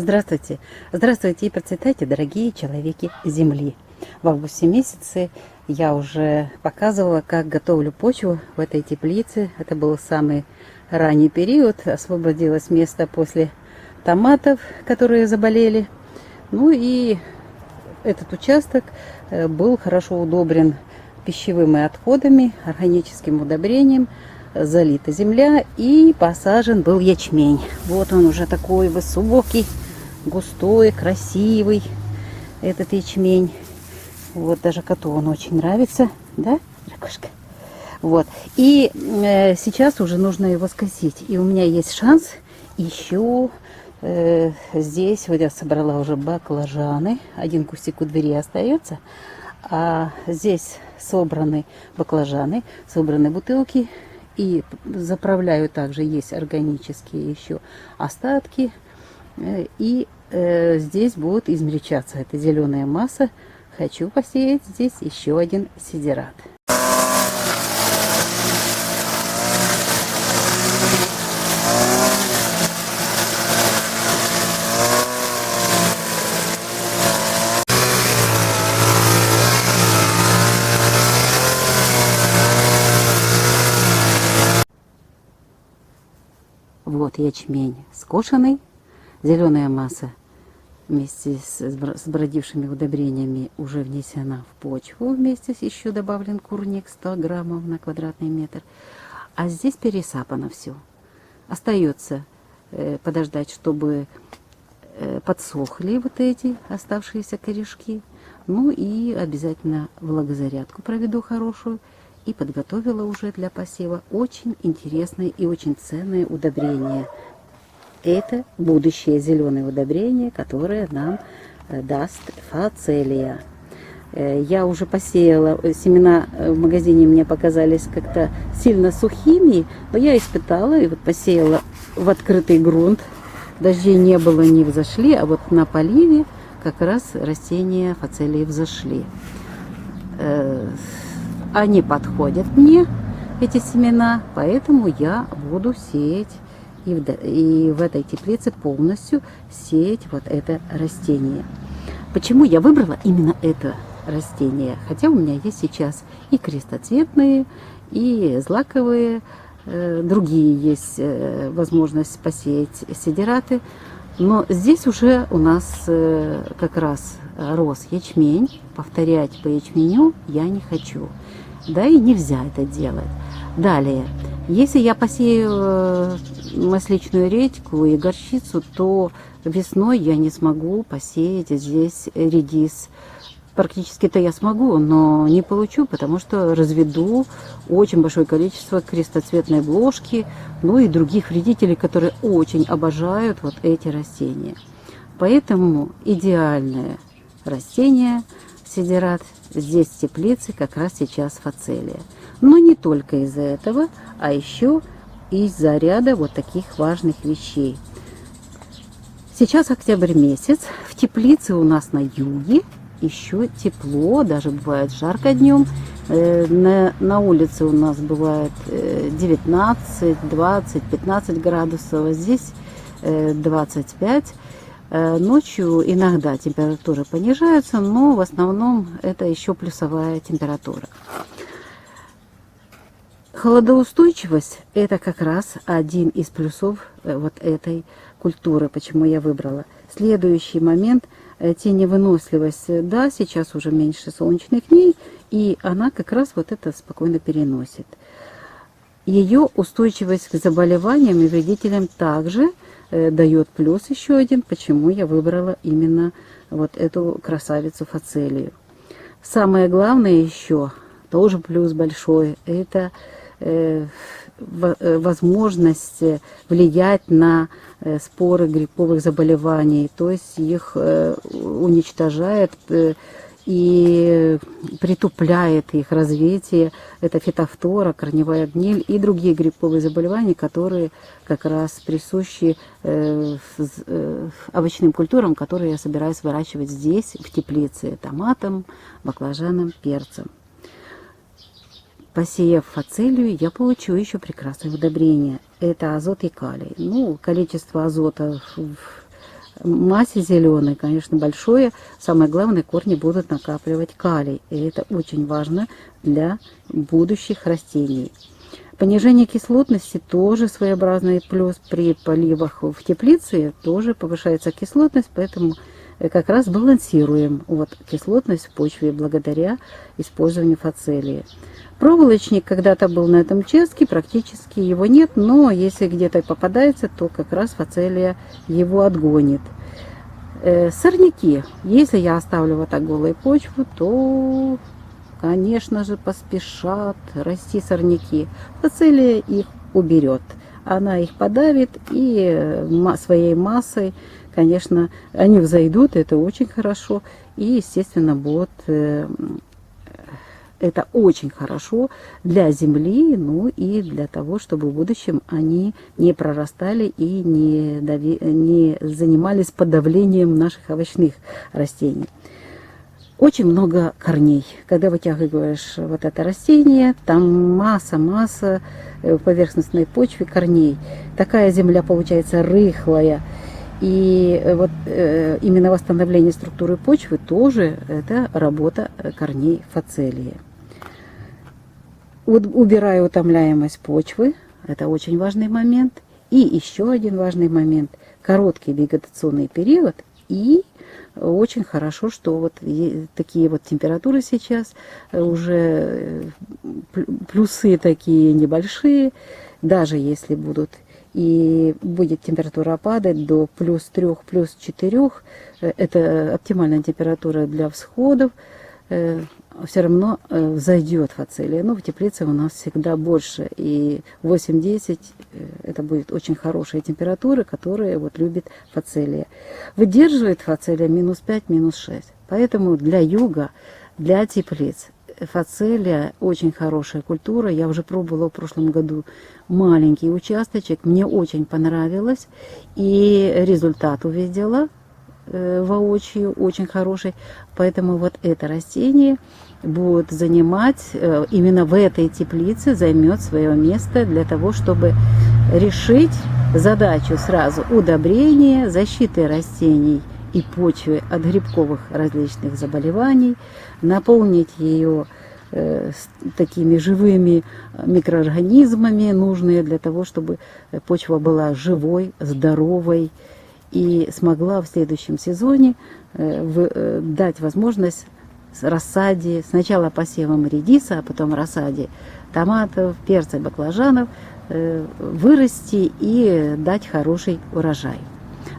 Здравствуйте! Здравствуйте и процветайте, дорогие человеки Земли! В августе месяце я уже показывала, как готовлю почву в этой теплице. Это был самый ранний период. Освободилось место после томатов, которые заболели. Ну и этот участок был хорошо удобрен пищевыми отходами, органическим удобрением. Залита земля и посажен был ячмень. Вот он уже такой высокий, густой, красивый, этот ячмень. Вот даже коту он очень нравится, да, Ракушка? Вот. И сейчас уже нужно его скосить. И у меня есть шанс еще здесь, вот я собрала уже баклажаны. Один кустик у двери остается. А здесь собраны баклажаны, собраны бутылки. И заправляю также, есть органические еще остатки. И здесь будет измельчаться эта зеленая масса. Хочу посеять здесь еще один сидират. Вот ячмень скошенный, зеленая масса вместе с бродившими удобрениями уже внесена в почву. Вместе с еще добавлен курник 100 граммов на квадратный метр. А здесь пересапано все. Остается подождать, чтобы подсохли вот эти оставшиеся корешки. Ну и обязательно влагозарядку проведу хорошую. И подготовила уже для посева очень интересное и очень ценное удобрение. Это будущее зеленое удобрение, которое нам даст фацелия. Я уже посеяла, семена в магазине мне показались как-то сильно сухими, но я испытала и вот посеяла в открытый грунт. Дождей не было, не взошли, а вот на поливе как раз растения фацелии взошли. Они подходят мне, эти семена, поэтому я буду сеять и в этой теплице полностью сеять вот это растение. Почему я выбрала именно это растение? Хотя у меня есть сейчас и крестоцветные, и злаковые, другие есть возможность посеять сидираты. Но здесь уже у нас как раз рос ячмень. Повторять по ячменю я не хочу. Да и нельзя это делать. Далее, если я посею масличную редьку и горчицу, то весной я не смогу посеять здесь редис. Практически-то я смогу, но не получу, потому что разведу очень большое количество крестоцветной бложки, ну и других вредителей, которые очень обожают вот эти растения. Поэтому идеальное растение сидират здесь в теплице как раз сейчас фацелия. Но не только из-за этого, а еще из-за ряда вот таких важных вещей. Сейчас октябрь месяц, в теплице у нас на юге еще тепло, даже бывает жарко днем. На улице у нас бывает 19, 20, 15 градусов, а здесь 25. Ночью иногда температура понижается, но в основном это еще плюсовая температура. Холодоустойчивость – это как раз один из плюсов вот этой культуры, почему я выбрала. Следующий момент – теневыносливость. Да, сейчас уже меньше солнечных дней, и она как раз вот это спокойно переносит. Ее устойчивость к заболеваниям и вредителям также дает плюс еще один, почему я выбрала именно вот эту красавицу фацелию. Самое главное еще, тоже плюс большой, это возможность влиять на споры грибковых заболеваний, то есть их уничтожает и притупляет их развитие. Это фитофтора, корневая гниль и другие грибковые заболевания, которые как раз присущи овощным культурам, которые я собираюсь выращивать здесь, в теплице, томатом, баклажаном, перцем. Посеяв фацелию, я получу еще прекрасное удобрение. Это азот и калий. Ну, количество азота массе зеленой, конечно, большое. Самое главное, корни будут накапливать калий. И это очень важно для будущих растений. Понижение кислотности тоже своеобразный плюс. При поливах в теплице тоже повышается кислотность, поэтому как раз балансируем вот кислотность в почве благодаря использованию фацелии. Проволочник когда-то был на этом участке, практически его нет, но если где-то попадается, то как раз фацелия его отгонит. Сорняки. Если я оставлю вот так голую почву, то, конечно же, поспешат расти сорняки. Фацелия их уберет. Она их подавит и своей массой, конечно, они взойдут, это очень хорошо. И, естественно, будут... Это очень хорошо для земли, ну и для того, чтобы в будущем они не прорастали и не занимались подавлением наших овощных растений. Очень много корней. Когда вытягиваешь вот это растение, там масса в поверхностной почве корней. Такая земля получается рыхлая. И вот именно восстановление структуры почвы тоже это работа корней фацелии. Убираю утомляемость почвы, это очень важный момент. И еще один важный момент, короткий вегетационный период. И очень хорошо, что вот такие вот температуры сейчас, уже плюсы такие небольшие, даже если будут и будет температура падать до +3, +4, это оптимальная температура для всходов, все равно взойдет фацелия. Но в теплице у нас всегда больше, и 8-10 это будет очень хорошая температура, которая вот любит фацелия. Выдерживает фацелия -5, -6. Поэтому для юга, для теплиц фацелия очень хорошая культура. Я уже пробовала в прошлом году маленький участочек, мне очень понравилось, и результат увидела воочию очень хороший. Поэтому вот это растение будет занимать, именно в этой теплице займет свое место для того, чтобы решить задачу сразу удобрения, защиты растений и почвы от грибковых различных заболеваний, наполнить ее такими живыми микроорганизмами, нужные для того, чтобы почва была живой, здоровой и смогла в следующем сезоне дать возможность рассаде, сначала посевом редиса, а потом рассаде томатов, перца, баклажанов, вырасти и дать хороший урожай.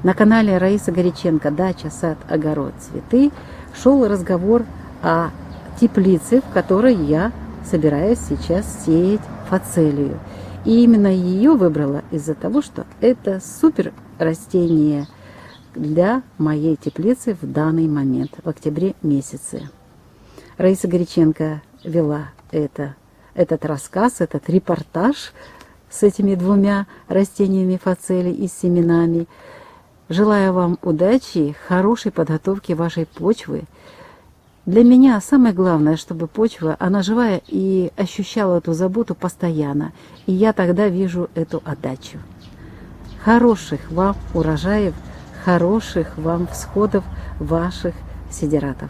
На канале Раисы Горяченко «Дача, сад, огород, цветы» шел разговор о теплице, в которой я собираюсь сейчас сеять фацелию. И именно ее выбрала из-за того, что это супер растение для моей теплицы в данный момент, в октябре месяце. Раиса Горяченко вела этот рассказ, этот репортаж с этими двумя растениями фацелии и с семенами. Желаю вам удачи, хорошей подготовки вашей почвы. Для меня самое главное, чтобы почва, она живая и ощущала эту заботу постоянно. И я тогда вижу эту отдачу. Хороших вам урожаев, хороших вам всходов ваших сидератов.